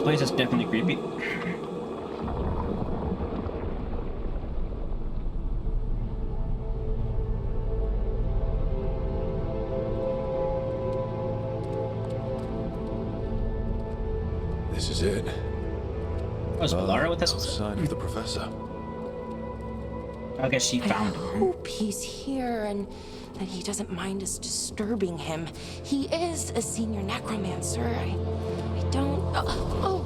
place is definitely creepy. This is it. Was Lara with us? No sign of the professor. I guess she found I him. hope he's here and that he doesn't mind us disturbing him. He is a senior necromancer. I don't... Oh!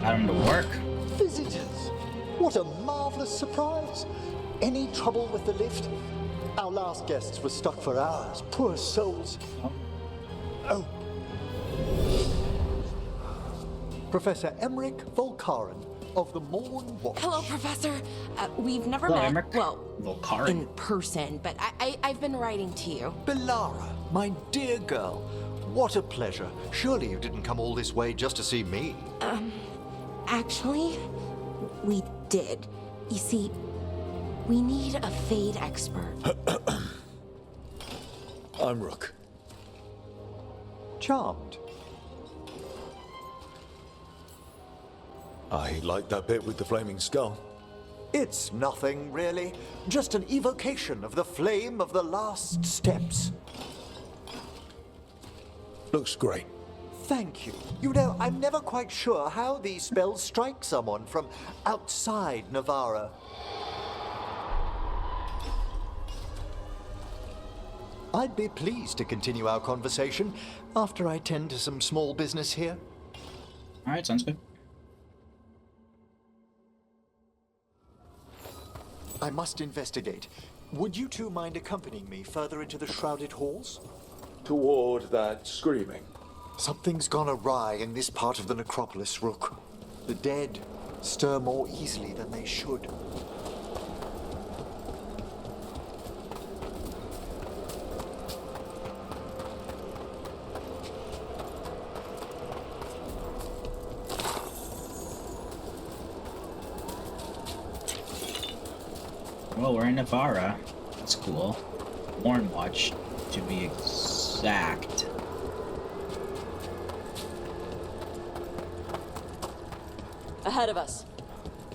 Got him to work. Visitors! What a marvelous surprise! Any trouble with the lift? Our last guests were stuck for hours. Poor souls. Oh. Professor Emmrich Veilguard of the Morn Watch. Hello, Professor. We've never Hello, met. Emmrich. Well, Veilguard. in person, but I've been writing to you. Belara, my dear girl. What a pleasure. Surely you didn't come all this way just to see me. Actually, we did. You see, we need a Fade expert. I'm Rook. Charmed. I like that bit with the flaming skull. It's nothing, really. Just an evocation of the flame of the last steps. Looks great. Thank you. You know, I'm never quite sure how these spells strike someone from outside Navarra. I'd be pleased to continue our conversation after I tend to some small business here. Alright, sounds good. I must investigate. Would you two mind accompanying me further into the shrouded halls? Toward that screaming. Something's gone awry in this part of the necropolis, Rook. The dead stir more easily than they should. Well, we're in Navarra. That's cool. Warren Watch, to be exact. Ahead of us.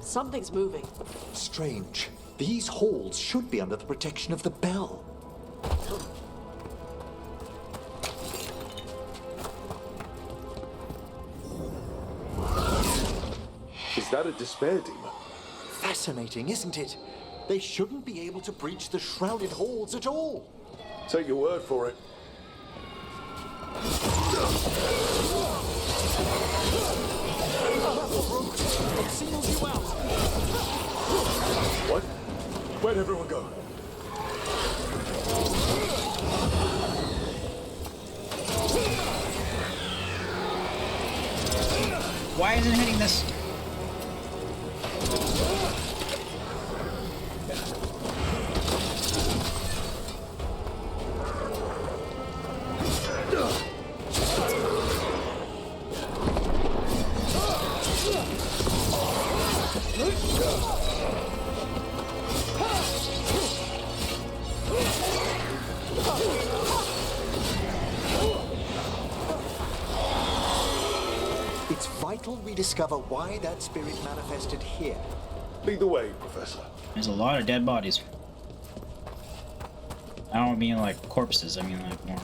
Something's moving. Strange. These halls should be under the protection of the bell. Is that a despair demon? Fascinating, isn't it? They shouldn't be able to breach the shrouded halls at all. Take your word for it. It singles you out. What? Where'd everyone go? Why isn't it hitting this? It's vital we discover why that spirit manifested here. Lead the way, Professor. There's a lot of dead bodies. I don't mean like corpses, I mean like more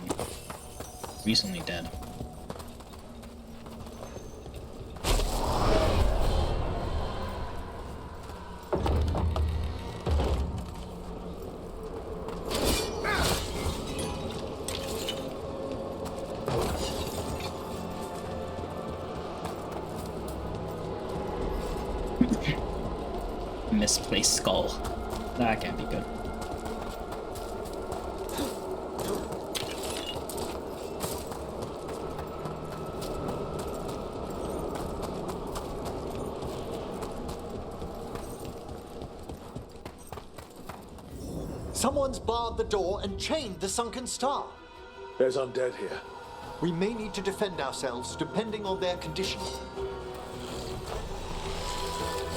recently dead. Misplaced skull. That can't be good. Someone's barred the door and chained the sunken star. There's undead here. We may need to defend ourselves depending on their condition.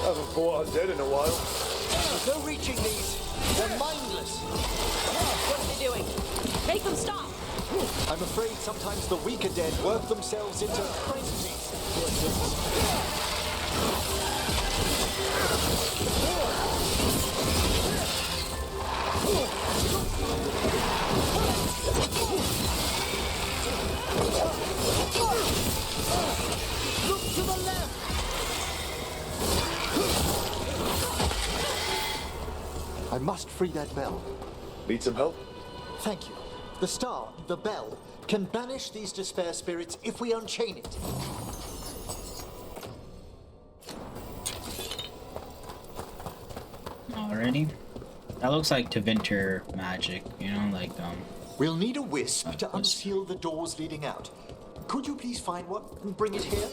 Haven't fought undead in a while. There's no reaching these. They're mindless. What are they doing? Make them stop! I'm afraid sometimes the weaker dead work themselves into frenzies. Poor things. Look to the left! I must free that bell. Need some help? Thank you. The star, the bell, can banish these despair spirits if we unchain it. Alrighty. That looks like Tevinter magic, you know, like, We'll need a wisp to wisp. unseal the doors leading out. Could you please find one and bring it here?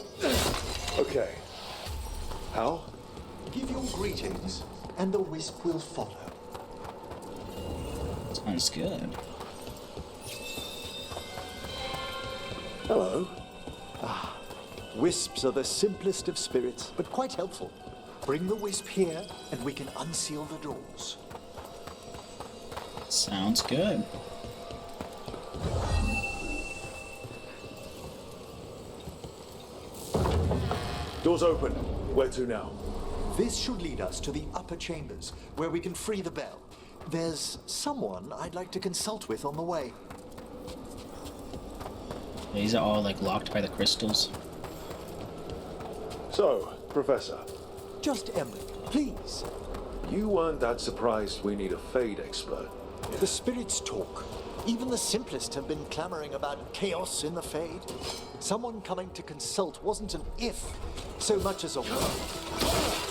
Okay. How? Give your greetings, and the wisp will follow. sounds good. Hello. Wisps are the simplest of spirits, but quite helpful. Bring the wisp here, and we can unseal the doors. Sounds good. Doors open. Where to now? This should lead us to the upper chambers, where we can free the bell. There's someone I'd like to consult with on the way. These are all like locked by the crystals. So, Professor, Just Emmrich, please. you weren't that surprised we need a Fade expert. The spirits talk. Even the simplest have been clamoring about chaos in the Fade. Someone coming to consult wasn't an if, so much as a when.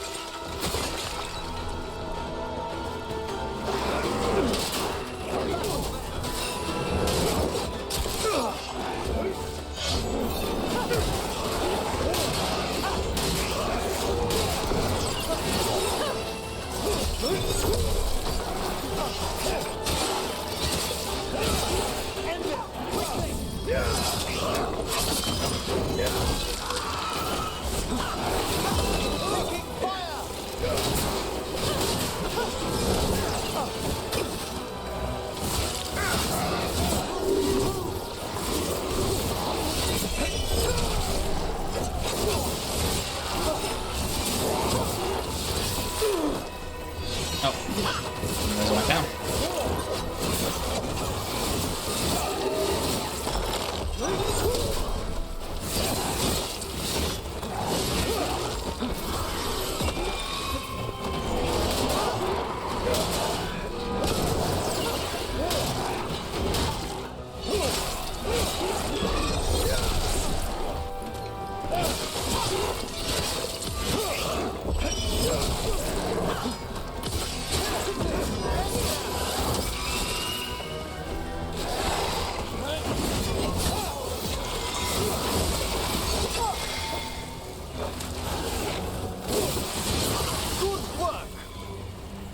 There's one down.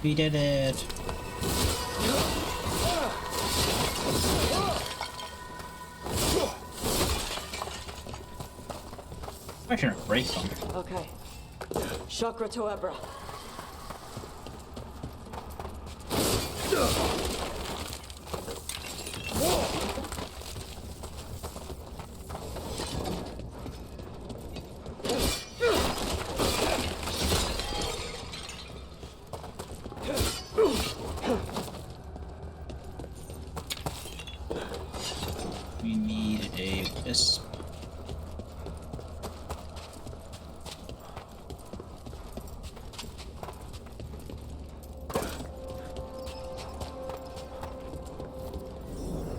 We did it. I shouldn't break them. Okay. Chakra to Ebra. We need a wisp.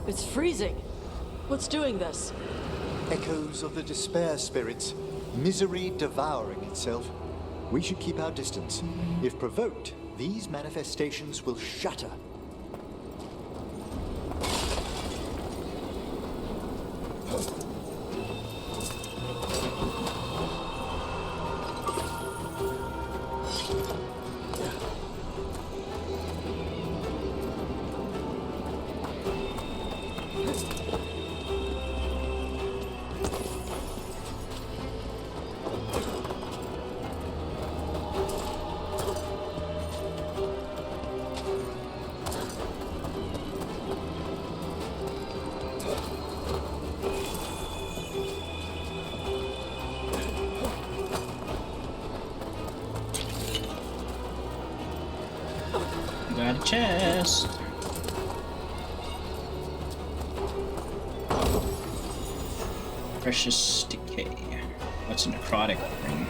It's freezing. What's doing this? Echoes of the despair spirits, misery devouring itself. We should keep our distance. If provoked, these manifestations will shatter. Got a chest. Precious decay. What's a necrotic ring?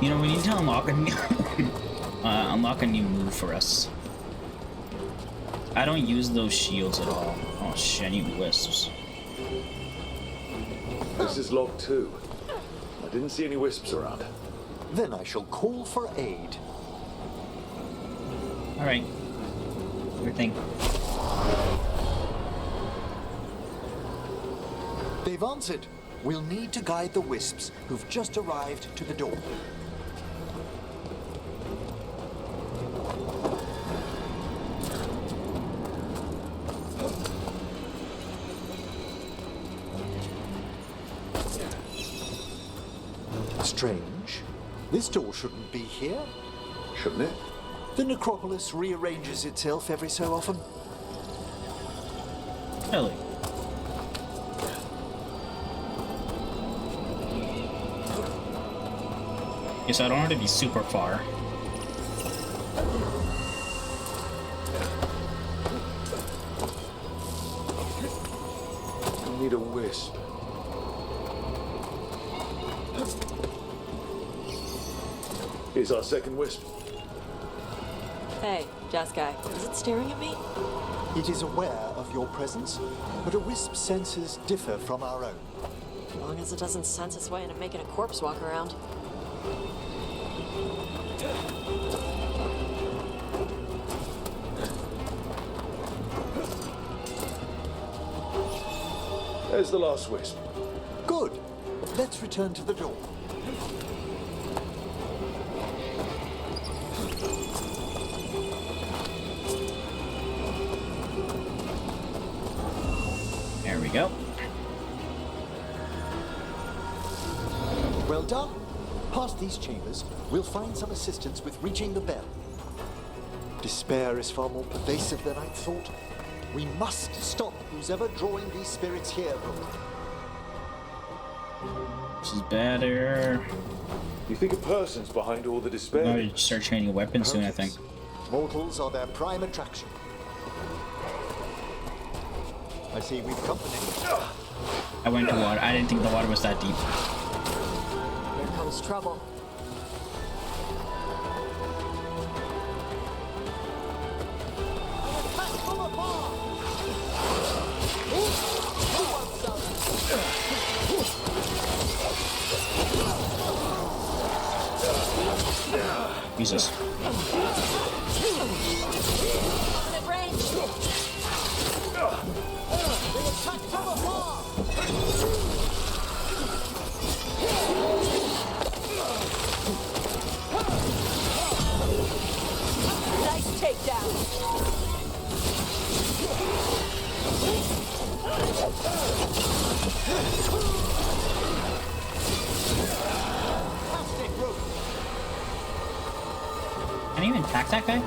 You know, we need to unlock a new unlock a new move for us. I don't use those shields at all. Oh shit, I need wisps. This is log 2. I didn't see any wisps around. Then I shall call for aid. Alright. Your thing. They've answered. We'll need to guide the wisps who've just arrived to the door. Strange. This door shouldn't be here. Shouldn't it? The necropolis rearranges itself every so often. Really? Guess I don't have to be super far. I need a wisp. Here's our second wisp. Hey, Jazz Guy, is it staring at me? It is aware of your presence, but a wisp's senses differ from our own. As long as it doesn't sense its way into making a corpse walk around. There's the last wisp. Good. Let's return to the door. There we go. Well done. Past these chambers, we'll find some assistance with reaching the bell. Despair is far more pervasive than I'd thought. We must stop who's ever drawing these spirits here, Rook. This is better. You think a person's behind all the despair? I'm gonna start training weapons soon, I think. Mortals are their prime attraction. I see we've company. I went to water. I didn't think the water was that deep. Here comes trouble. Jesus. At range. Nice takedown. Can I even attack that guy?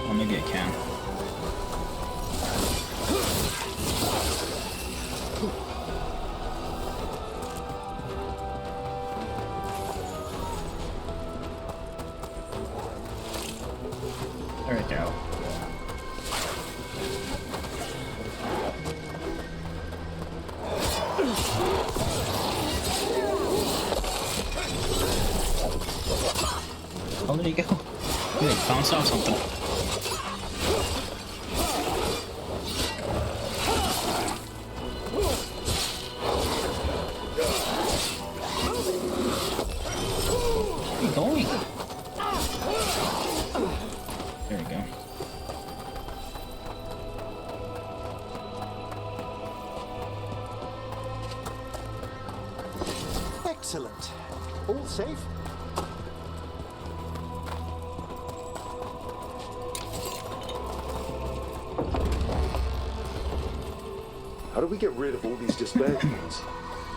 Well, maybe I can. There we go. Oh, there you go. Ooh, they bounced off something. Where are you going? There we go. Excellent. All safe? How do we get rid of all these despair shields?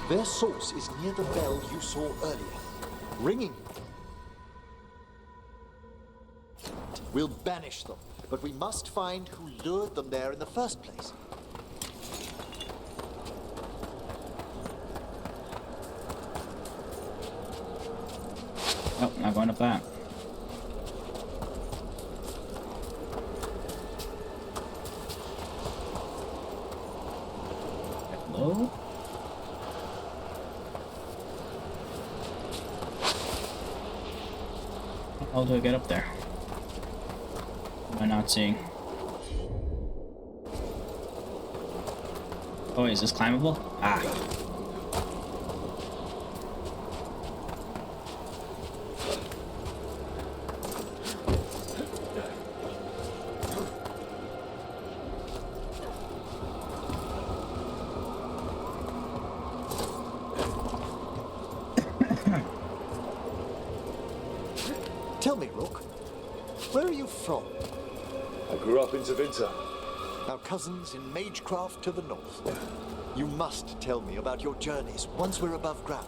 Their source is near the bell you saw earlier. Ringing. We'll banish them, but we must find who lured them there in the first place. Oh, not going up that. Hello? How do I get up there? Am I not seeing? Oh, is this climbable? Ah. Tell me, Rook, where are you from? I grew up in Zavinta. Our cousins in Magecraft to the north. You must tell me about your journeys once we're above ground.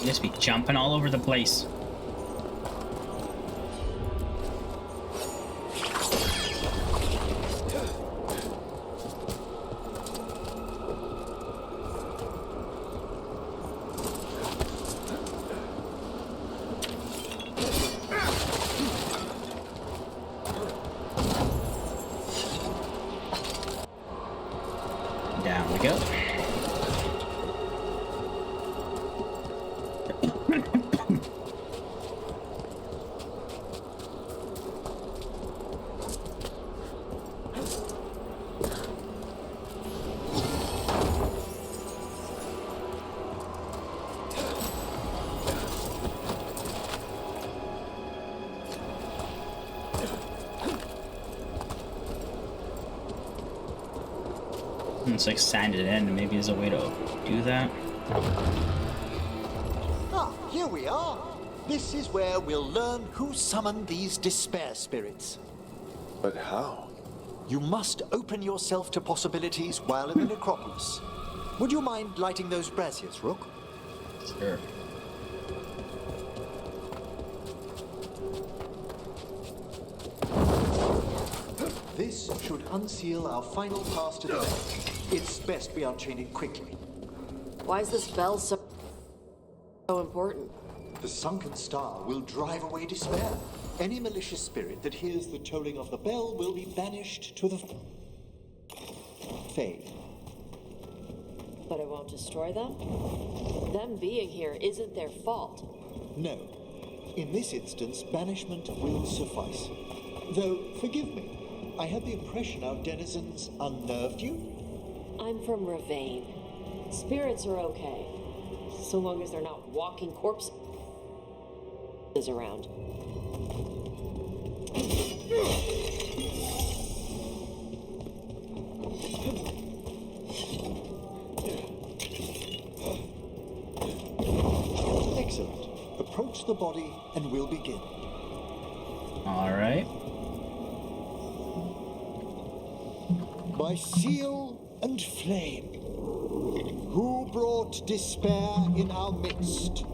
You just be jumping all over the place. Down we go. It's like sanded in. Maybe there's a way to do that. Ah, here we are. This is where we'll learn who summoned these despair spirits. But how? You must open yourself to possibilities while in the necropolis. Would you mind lighting those braziers, Rook? Sure. This should unseal our final pass to the bell. It's best we unchain it quickly. Why is this bell so important? The sunken star will drive away despair. Any malicious spirit that hears the tolling of the bell will be banished to the Fae. But it won't destroy them? Them being here isn't their fault. No. In this instance, banishment will suffice. Though, forgive me, I had the impression our denizens unnerved you? I'm from Ravane. Spirits are okay, so long as they're not walking corpses around. Excellent. Approach the body and we'll begin. All right. By seal and flame, who brought despair in our midst?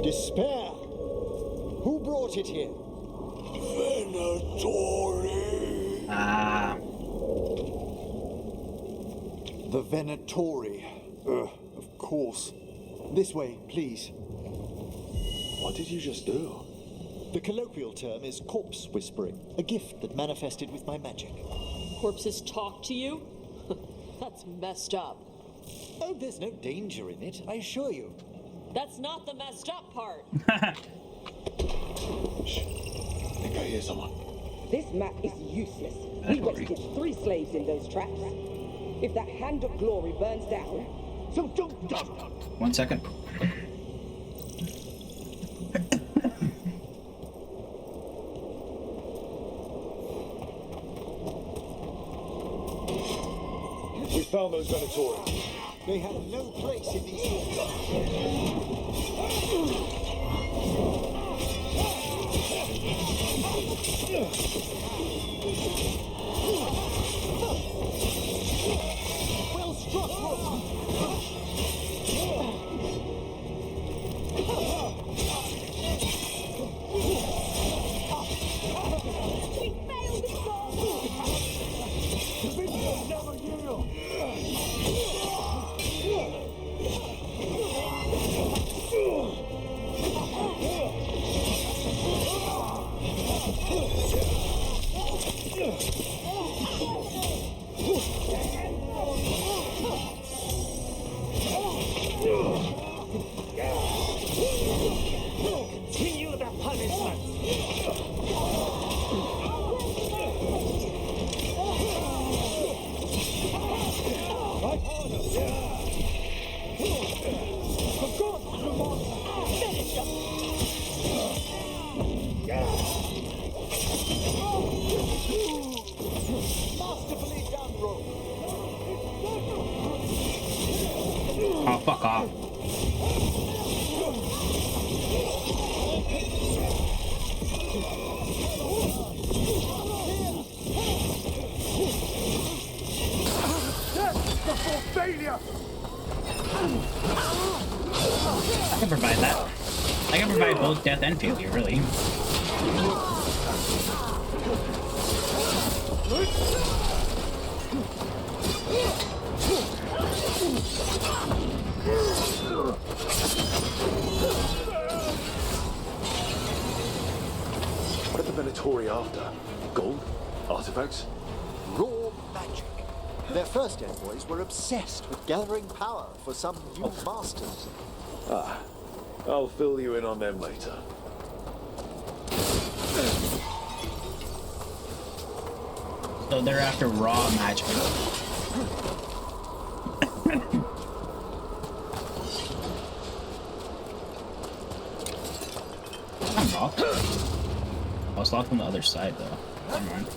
Despair! Who brought it here? Venatori! Ah. The Venatori. Of course. This way, please. What did you just do? The colloquial term is corpse whispering, a gift that manifested with my magic. Corpses talk to you? That's messed up. Oh, there's no danger in it, I assure you. That's not the messed up part. Shh. I think I hear someone. This map is useless. We wasted 3 slaves in those traps. If that hand of glory burns down, so don't. 1 second. We found those Venatori. They have no place in these halls. Well struck, Rook. We failed this goal! Never yield! Continue the punishment! Masterfully done, Rook. Oh, fuck off. Before failure! I can provide that. I can provide both death and failure, really. What are the Venatori after? Gold? Artifacts? Raw magic. Their first envoys were obsessed with gathering power for some new masters. I'll fill you in on them later. So they're after raw magic. I'm locked. I was locked on the other side though. Never mind.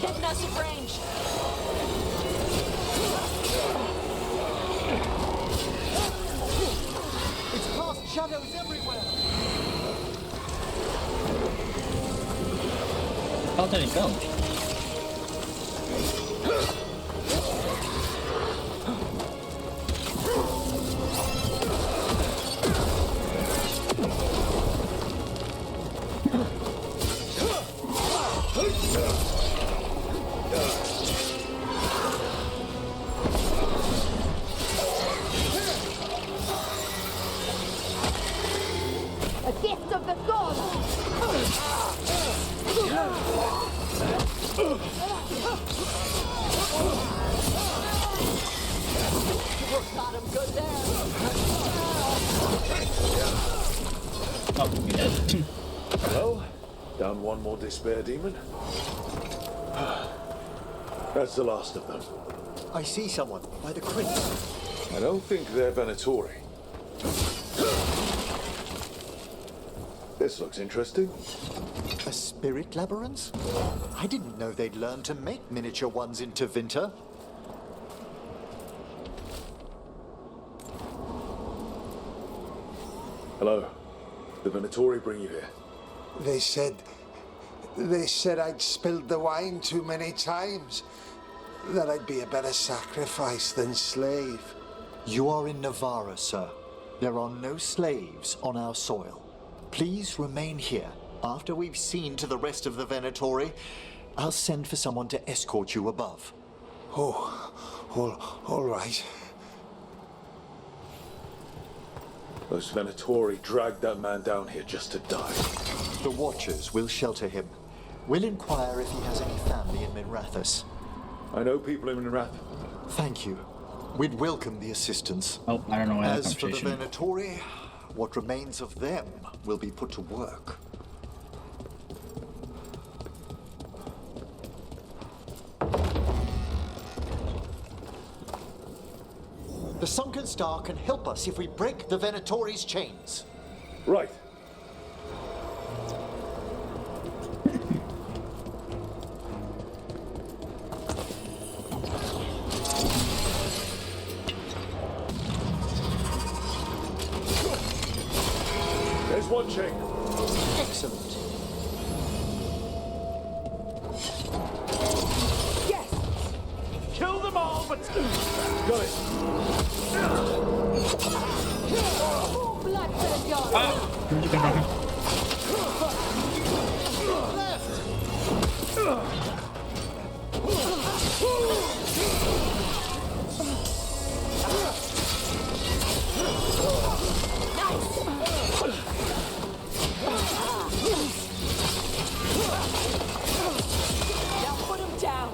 Getting us in range. It's cast shadows everywhere. How did it go? A gift of the gods. Got him good there. Oh, we dead. Well, down one more despair demon. That's the last of them. I see someone by the crate. I don't think they're Venatori. This looks interesting. A spirit labyrinth? I didn't know they'd learned to make miniature ones in Tevinter. Hello. The Venatori bring you here. They said I'd spilled the wine too many times. That I'd be a better sacrifice than slave. You are in Navarra, sir. There are no slaves on our soil. Please remain here. After we've seen to the rest of the Venatori, I'll send for someone to escort you above. All right. Those Venatori dragged that man down here just to die. The Watchers will shelter him. We'll inquire if he has any family in Minrathous. I know people in Wrath. Thank you. We'd welcome the assistance. Oh, I don't know why that As for the conversation. Venatori, what remains of them will be put to work. The Sunken Star can help us if we break the Venatori's chains. Right. There's one chain. Excellent. Yes! Kill them all, but... Got it. Blood Veilguard! Where'd you come from? Now put him down!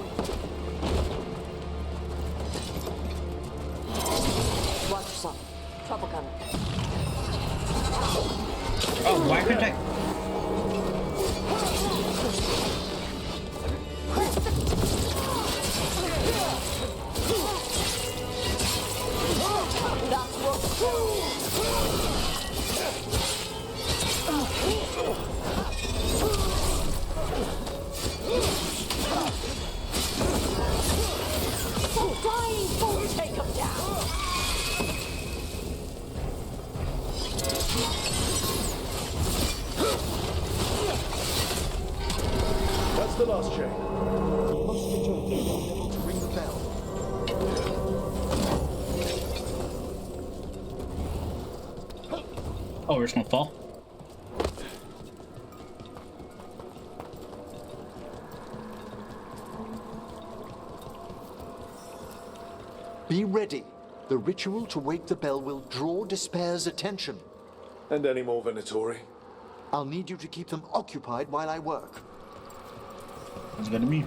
Watch yourself. Trouble coming. Oh, why couldn't I? That's what... Dying fool, take him down! That's the last chain. Must return to ground level to ring the bell. Oh, we're just gonna fall. Be ready. The ritual to wake the bell will draw Despair's attention. And any more Venatori? I'll need you to keep them occupied while I work. Sounds good to me.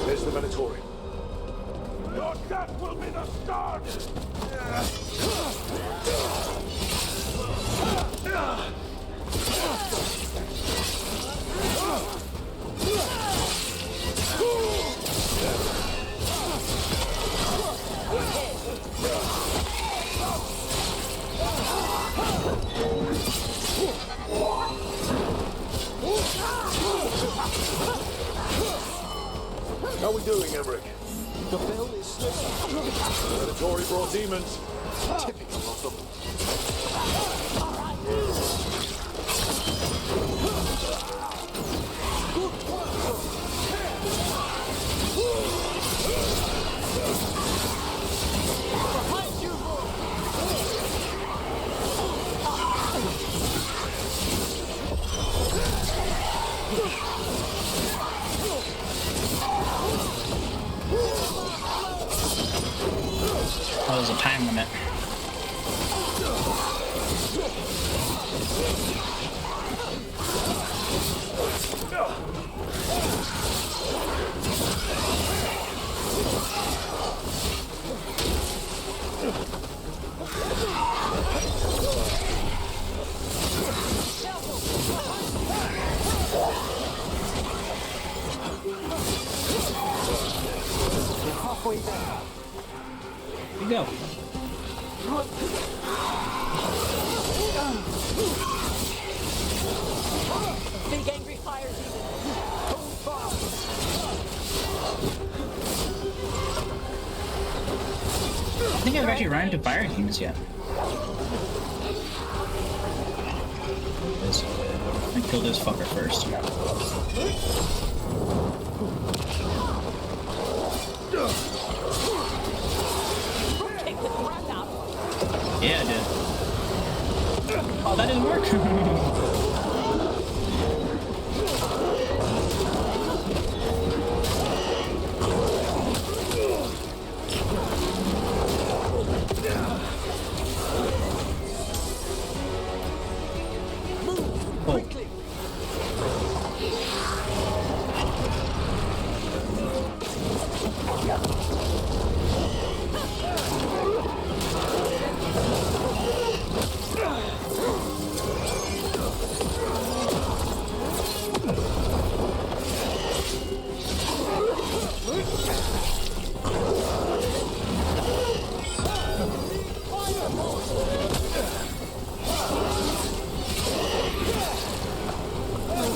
There's the Venatori. Your death will be the start! How we doing, Emmrich? The bell is Venatori brought demons. typical of them. Oh, there's a time limit. Halfway there. Here you go. Big angry fire demon! Hold fast! I don't think I've actually run into fire demons yet. I kill this fucker first. Yeah, it did. Oh, that didn't work.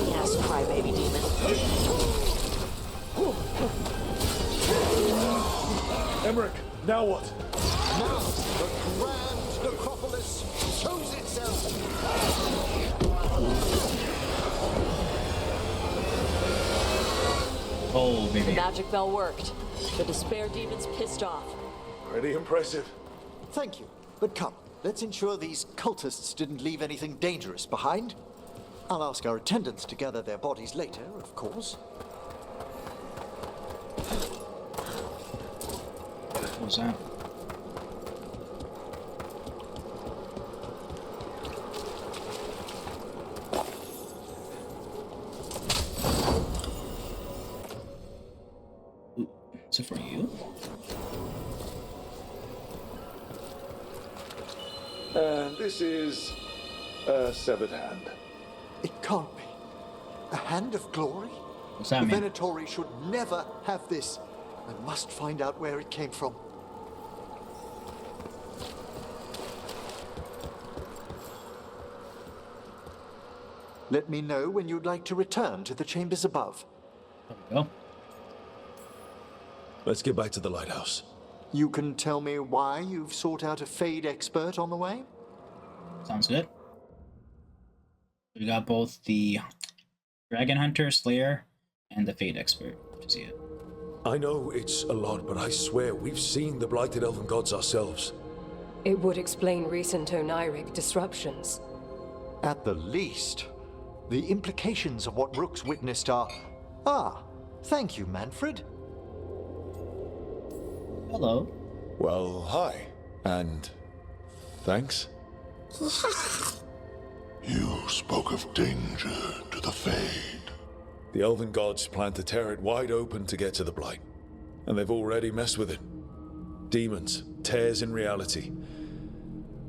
Yes, crybaby demon. Emmrich, now what? Now the grand necropolis shows itself. Oh, The baby. magic bell worked. The despair demon's pissed off. Pretty impressive. Thank you. But come, let's ensure these cultists didn't leave anything dangerous behind. I'll ask our attendants to gather their bodies later, of course. What was that? Ooh, is it for you? And this is a severed hand. It can't be. A hand of glory? What's that The mean? Venatori should never have this. I must find out where it came from. Let me know when you'd like to return to the chambers above. There we go. Let's get back to the lighthouse. You can tell me why you've sought out a Fade expert on the way? Sounds good. We got both the Dragon Hunter, Slayer, and the Fate Expert to see it. I know it's a lot, but I swear we've seen the blighted elven gods ourselves. It would explain recent oniric disruptions. At the least, the implications of what Rook's witnessed are... Ah, thank you, Manfred. Hello. Well, hi. And thanks. You spoke of danger to the Fade. The elven gods plan to tear it wide open to get to the blight. And they've already messed with it. Demons, tears in reality.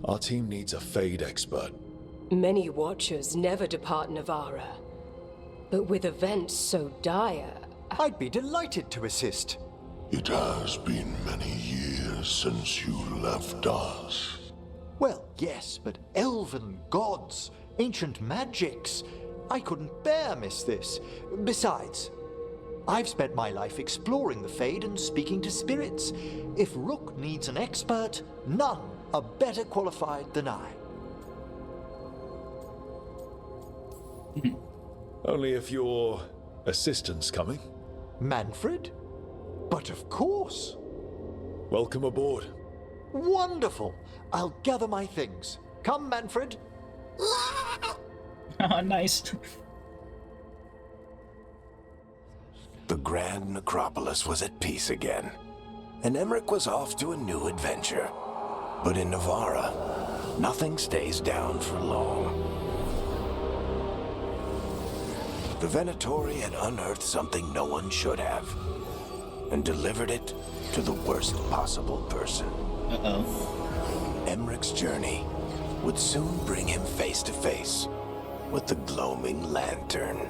Our team needs a Fade expert. Many watchers never depart Navara. But with events so dire... I'd be delighted to assist. It has been many years since you left us. Well, yes, but elven gods, ancient magics. I couldn't bear miss this. Besides, I've spent my life exploring the Fade and speaking to spirits. If Rook needs an expert, none are better qualified than I. Only if your assistant's coming. Manfred? But of course. Welcome aboard. Wonderful. I'll gather my things. Come, Manfred. Oh, nice. The Grand Necropolis was at peace again, and Emmrich was off to a new adventure. But in Navara, nothing stays down for long. The Venatori had unearthed something no one should have, and delivered it to the worst possible person. Uh-oh. Emmrich's journey would soon bring him face to face with the gloaming lantern.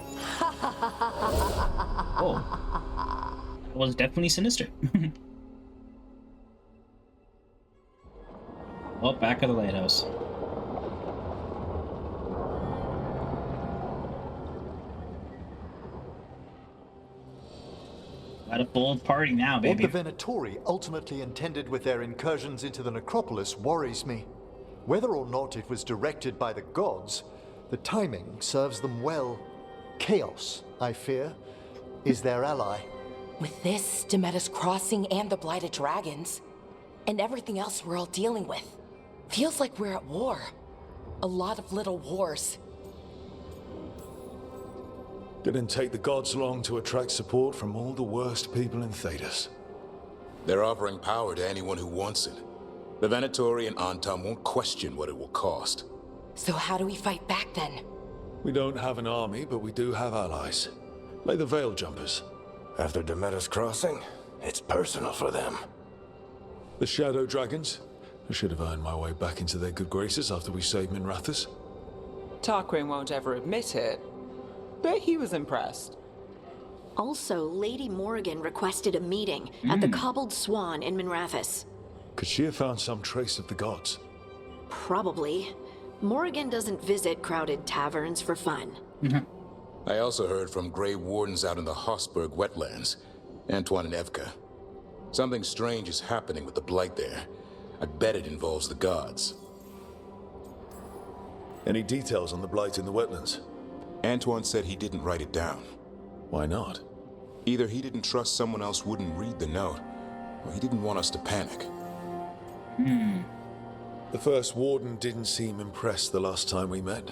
Oh. It was definitely sinister. Well, back at the lighthouse. Got a full party now, baby. What the Venatori ultimately intended with their incursions into the necropolis worries me. Whether or not it was directed by the gods, the timing serves them well. Chaos, I fear, is their ally. With this, Demeter's Crossing and the Blighted Dragons, and everything else we're all dealing with, Feels like we're at war. A lot of little wars. Didn't take the gods long to attract support from all the worst people in Thedas. They're offering power to anyone who wants it. The Venatori and Antam won't question what it will cost. So how do we fight back then? We don't have an army, but we do have allies. Like the Veil Jumpers. After Demeter's crossing, it's personal for them. The Shadow Dragons. I should have earned my way back into their good graces after we saved Minrathous. Tarquin won't ever admit it, but he was impressed. Also, Lady Morrigan requested a meeting at the Cobbled Swan in Minrathous. Could she have found some trace of the gods? Probably. Morrigan doesn't visit crowded taverns for fun. I also heard from Grey Wardens out in the Hossberg wetlands, Antoine and Evka. Something strange is happening with the Blight there. I bet it involves the gods. Any details on the Blight in the wetlands? Antoine said he didn't write it down. Why not? Either he didn't trust someone else wouldn't read the note, or he didn't want us to panic. The first warden didn't seem impressed the last time we met.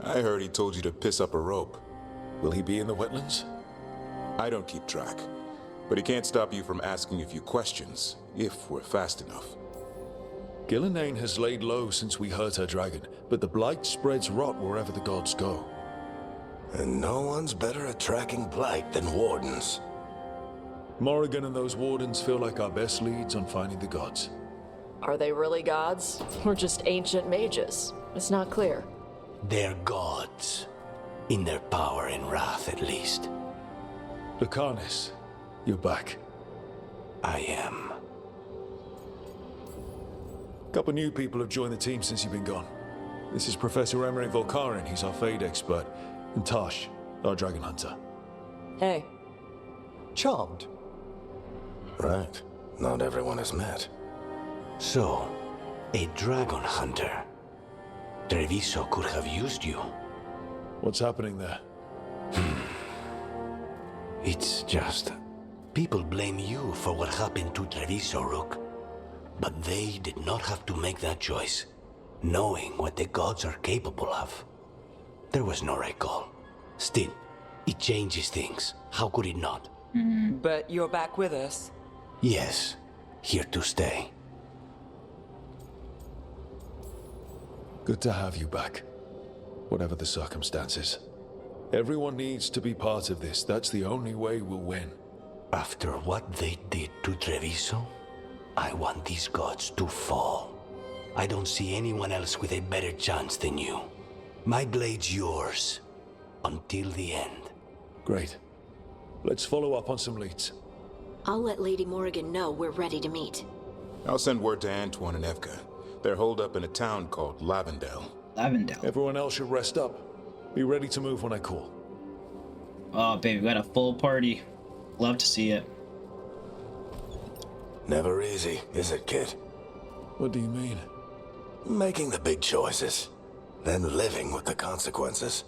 I heard he told you to piss up a rope. Will he be in the wetlands? I don't keep track, but he can't stop you from asking a few questions, if we're fast enough. Gillenane has laid low since we hurt her dragon, but the Blight spreads rot wherever the gods go. And no one's better at tracking Blight than wardens. Morrigan and those wardens feel like our best leads on finding the gods. Are they really gods? Or just ancient mages? It's not clear. They're gods. In their power and wrath, at least. Lucanus, you're back. I am. Couple new people have joined the team since you've been gone. This is Professor Emmrich Volkarin, he's our Fade expert, and Tosh, our dragon hunter. Hey. Charmed. Right. Not everyone has met. So, a dragon hunter. Treviso could have used you. What's happening there? It's just... people blame you for what happened to Treviso, Rook. But they did not have to make that choice, knowing what the gods are capable of. There was no recall. Still, it changes things. How could it not? But you're back with us. Yes, here to stay. Good to have you back. Whatever the circumstances. Everyone needs to be part of this. That's the only way we'll win. After what they did to Treviso, I want these gods to fall. I don't see anyone else with a better chance than you. My blade's yours. Until the end. Great. Let's follow up on some leads. I'll let Lady Morrigan know we're ready to meet. I'll send word to Antoine and Evka. They're holed up in a town called Lavendel. Lavendel. Everyone else should rest up. Be ready to move when I call. Oh, baby, we got a full party. Love to see it. Never easy, is it, kid? What do you mean? Making the big choices, then living with the consequences.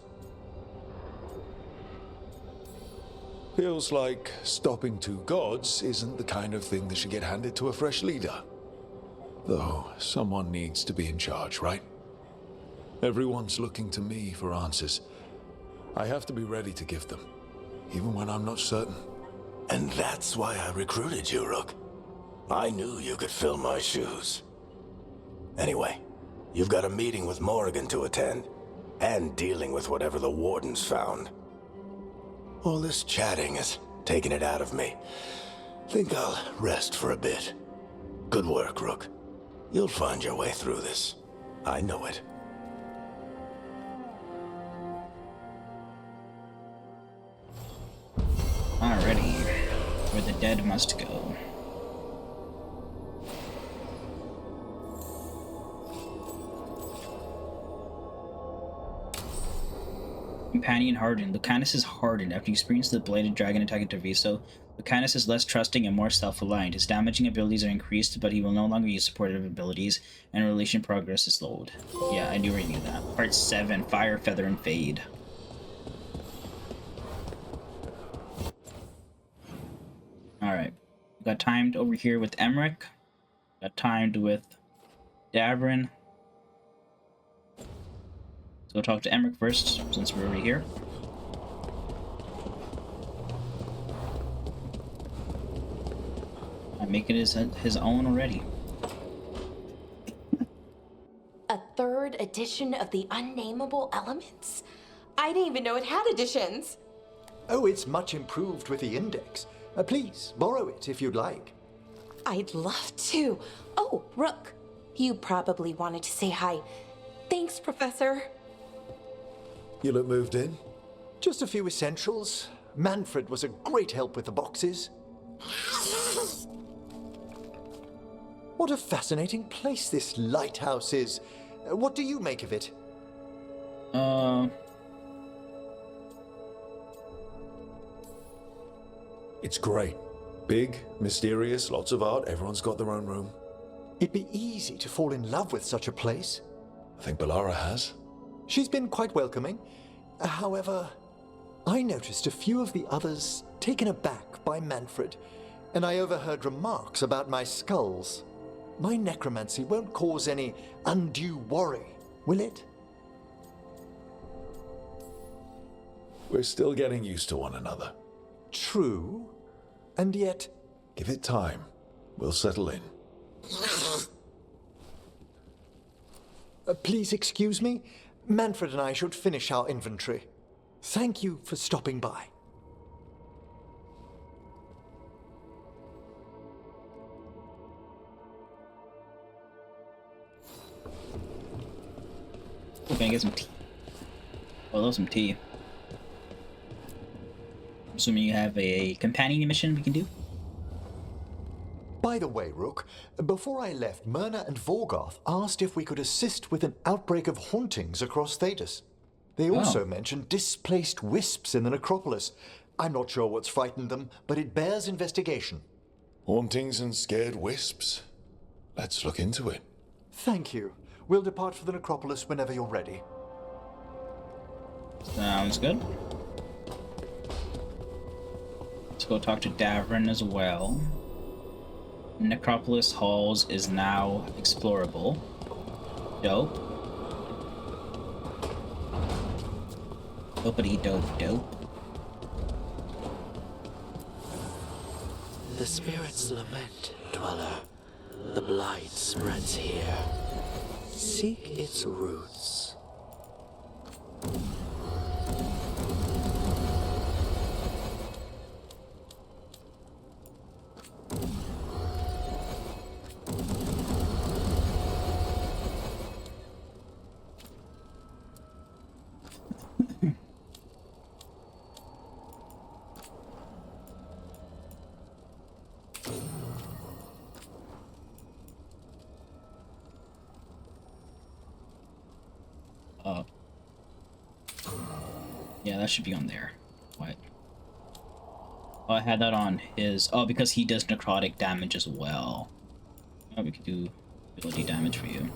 Feels like stopping two gods isn't the kind of thing that should get handed to a fresh leader. Though, someone needs to be in charge, right? Everyone's looking to me for answers. I have to be ready to give them, even when I'm not certain. And that's why I recruited you, Rook. I knew you could fill my shoes. Anyway, you've got a meeting with Morrigan to attend, and dealing with whatever the Wardens found. All this chatting is taking it out of me. Think I'll rest for a bit. Good work, Rook. You'll find your way through this. I know it. Alrighty. Where the dead must go. Companion hardened. Lucanus is hardened. After experiencing the bladed dragon attack at Treviso, Lucanus is less trusting and more self-reliant. His damaging abilities are increased, but he will no longer use supportive abilities, and relation progress is slowed. Yeah, I already knew that. Part 7, Fire, Feather, and Fade. Alright. Got timed over here with Emmrich. Got timed with Davrin. Let's go talk to Emmrich first, since we're already here. I'm making his own already. A third edition of the Unnameable Elements? I didn't even know it had editions. Oh, it's much improved with the index. Please, borrow it if you'd like. I'd love to. Oh, Rook, you probably wanted to say hi. Thanks, Professor. You look moved in? Just a few essentials. Manfred was a great help with the boxes. What a fascinating place this lighthouse is. What do you make of it? It's great. Big, mysterious, lots of art, everyone's got their own room. It'd be easy to fall in love with such a place. I think Bellara has. She's been quite welcoming. However, I noticed a few of the others taken aback by Manfred, and I overheard remarks about my skulls. My necromancy won't cause any undue worry, will it? We're still getting used to one another. True, and yet... Give it time. We'll settle in. Please excuse me. Manfred and I should finish our inventory. Thank you for stopping by. Can I get some tea? Oh, I love some tea. I'm assuming you have a companion mission we can do? By the way, Rook, before I left, Myrna and Veilguard asked if we could assist with an outbreak of hauntings across Thedas. They also mentioned displaced wisps in the necropolis. I'm not sure what's frightened them, but it bears investigation. Hauntings and scared wisps? Let's look into it. Thank you. We'll depart for the necropolis whenever you're ready. Sounds good. Let's go talk to Davrin as well. Necropolis Halls is now explorable. Dope. Dopey dope dope. The spirits lament, dweller. The blight spreads here. Seek its roots. Yeah, that should be on there. What? Oh, I had that on his... Oh, because he does necrotic damage as well. Oh, we could do ability damage for you.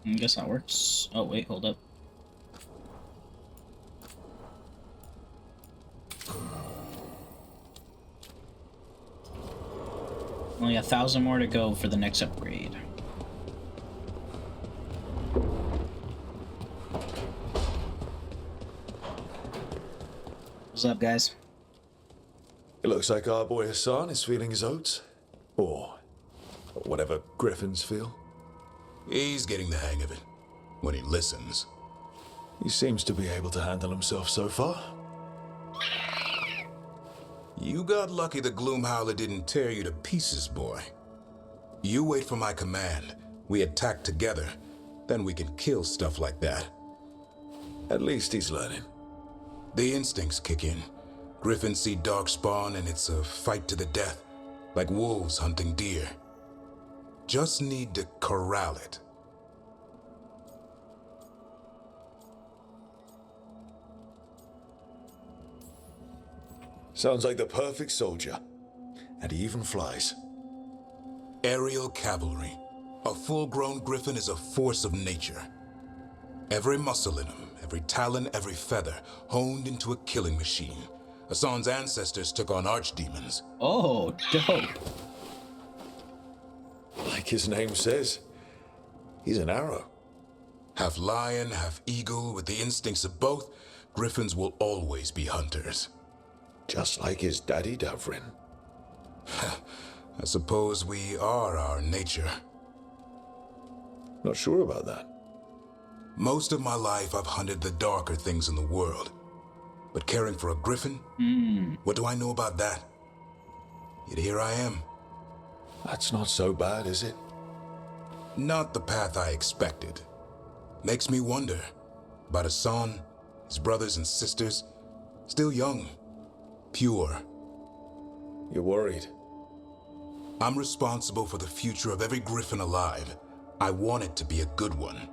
I guess that works. Oh, wait, hold up. Only 1,000 more to go for the next upgrade. What's up, guys? It looks like our boy Hassan is feeling his oats. Or whatever griffins feel. He's getting the hang of it. When he listens. He seems to be able to handle himself so far. You got lucky the Gloomhowler didn't tear you to pieces, boy. You wait for my command. We attack together. Then we can kill stuff like that. At least he's learning. The instincts kick in. Griffins see darkspawn and it's a fight to the death. Like wolves hunting deer. Just need to corral it. Sounds like the perfect soldier. And he even flies. Aerial cavalry. A full-grown griffin is a force of nature. Every muscle in him, every talon, every feather, honed into a killing machine. Hassan's ancestors took on archdemons. Oh, dope. Like his name says, he's an arrow. Half lion, half eagle, with the instincts of both, griffins will always be hunters. Just like his daddy, Davrin. I suppose we are our nature. Not sure about that. Most of my life I've hunted the darker things in the world. But caring for a griffin? What do I know about that? Yet here I am. That's not so bad, is it? Not the path I expected. Makes me wonder about Hassan, his brothers and sisters, still young, pure. You're worried? I'm responsible for the future of every griffin alive. I want it to be a good one.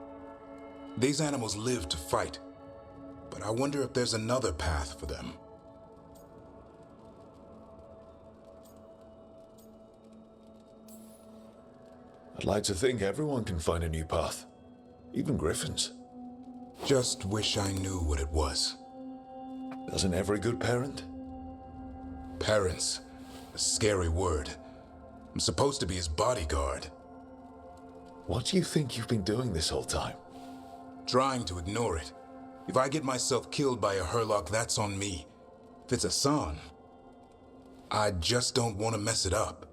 These animals live to fight, but I wonder if there's another path for them. I'd like to think everyone can find a new path. Even griffins. Just wish I knew what it was. Doesn't every good parent? Parents. A scary word. I'm supposed to be his bodyguard. What do you think you've been doing this whole time? Trying to ignore it. If I get myself killed by a Hurlock, that's on me. If it's Hassan, I just don't want to mess it up.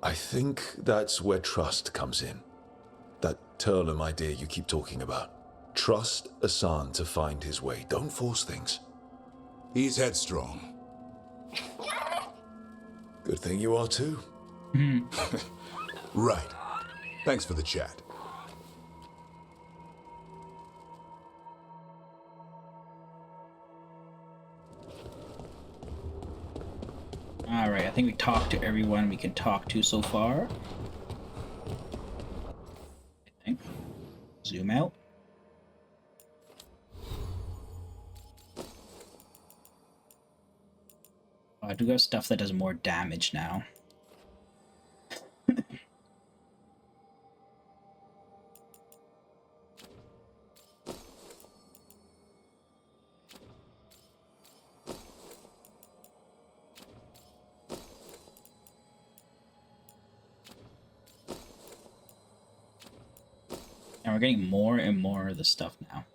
I think that's where trust comes in. That Turlum idea you keep talking about. Trust Hassan to find his way. Don't force things. He's headstrong. Good thing you are too. Right. Thanks for the chat. Alright, I think we talked to everyone we can talk to so far. I think. Zoom out. I do have stuff that does more damage now. And we're getting more and more of the stuff now.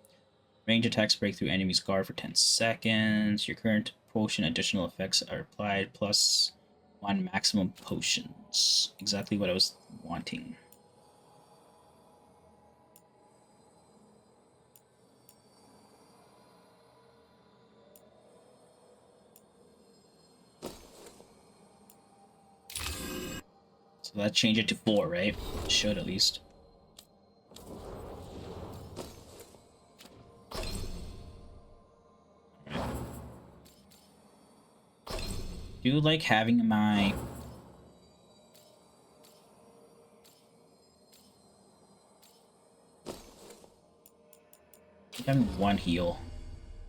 Range attacks break through enemy's guard for 10 seconds. Your current potion additional effects are applied plus 1 maximum potions. Exactly what I was wanting. So that changed it to 4, right? Should at least. Do you like having my having one heal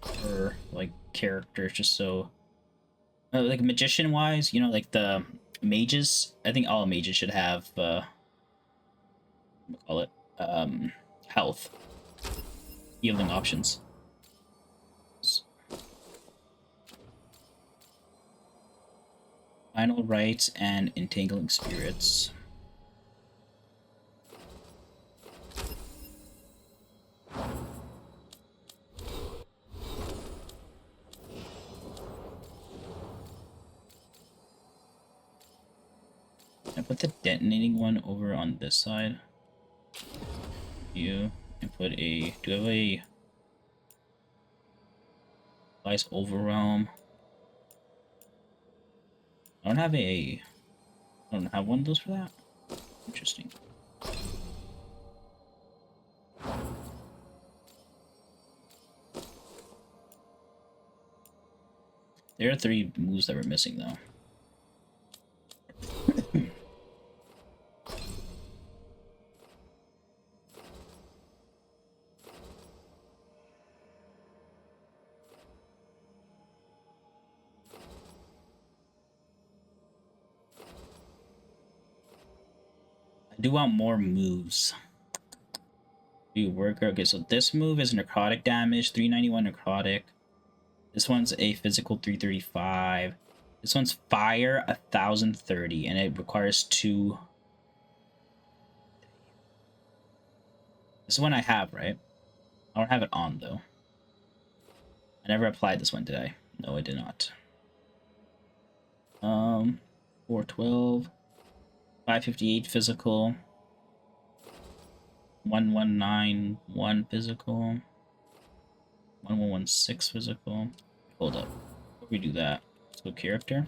per like character just so like magician wise, you know, like the mages, I think all mages should have what do you call it, health healing options. Final rites and entangling spirits. I put the detonating one over on this side. You and put a. Do I have a Slice Overwhelm? I don't have a. I don't have one of those for that. Interesting. There are 3 moves that we're missing though. do want more moves. Do worker. Okay, so this move is necrotic damage, 391 necrotic. This one's a physical 335. This one's fire 1030, and it requires 2. This is one I have, right? I don't have it on though. I never applied this one, did I? No, I did not. 412, 558 physical, 1191 physical, 1116 physical. Hold up. Before we do that, let's go character.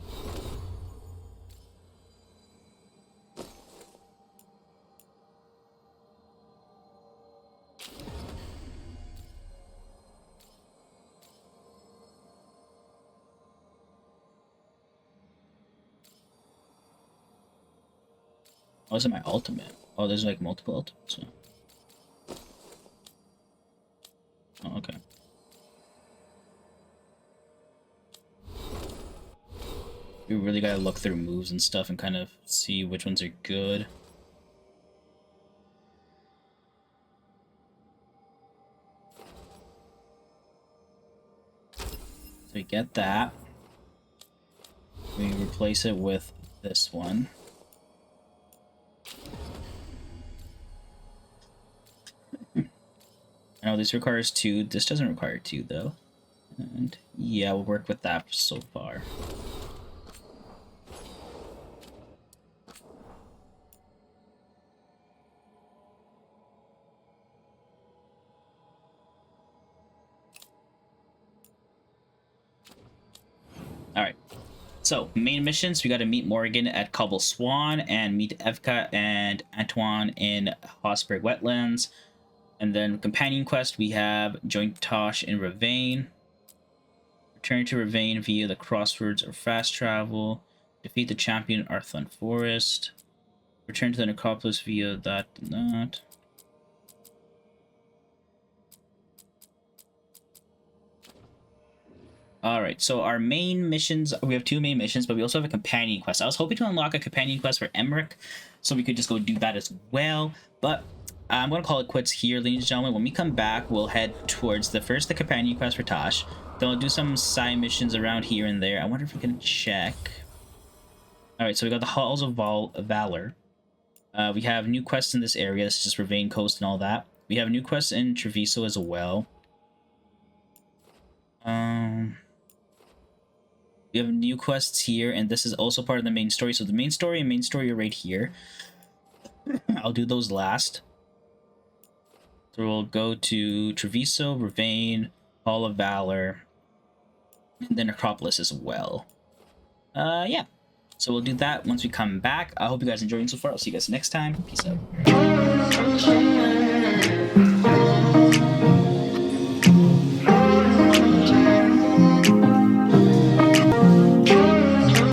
Oh, is it my ultimate? Oh, there's like multiple ultimates. So. Oh, okay. We really gotta look through moves and stuff and kind of see which ones are good. So we get that. We replace it with this one. I know this requires 2. This doesn't require 2 though. And yeah, we'll work with that so far. Alright. So, main missions, we gotta meet Morgan at Cobble Swan and meet Evka and Antoine in Hosberg Wetlands. And then companion quest, we have join Tosh in Ravane. Return to Ravane via the crossroads or fast travel. Defeat the champion in Arthlan Forest. Return to the necropolis via that and that. Alright, so our main missions, we have 2 main missions, but we also have a companion quest. I was hoping to unlock a companion quest for Emmrich, so we could just go do that as well, but I'm going to call it quits here, ladies and gentlemen. When we come back, we'll head towards the companion quest for Tosh. Then we'll do some side missions around here and there. I wonder if we can check. Alright, so we got the Halls of Valor. We have new quests in this area. This is just Ravane Coast and all that. We have new quests in Treviso as well. We have new quests here, and this is also part of the main story. So the main story and main story are right here. I'll do those last. So we'll go to Treviso, Ravane, Hall of Valor, and then Necropolis as well. Yeah. So we'll do that once we come back. I hope you guys enjoyed so far. I'll see you guys next time. Peace out.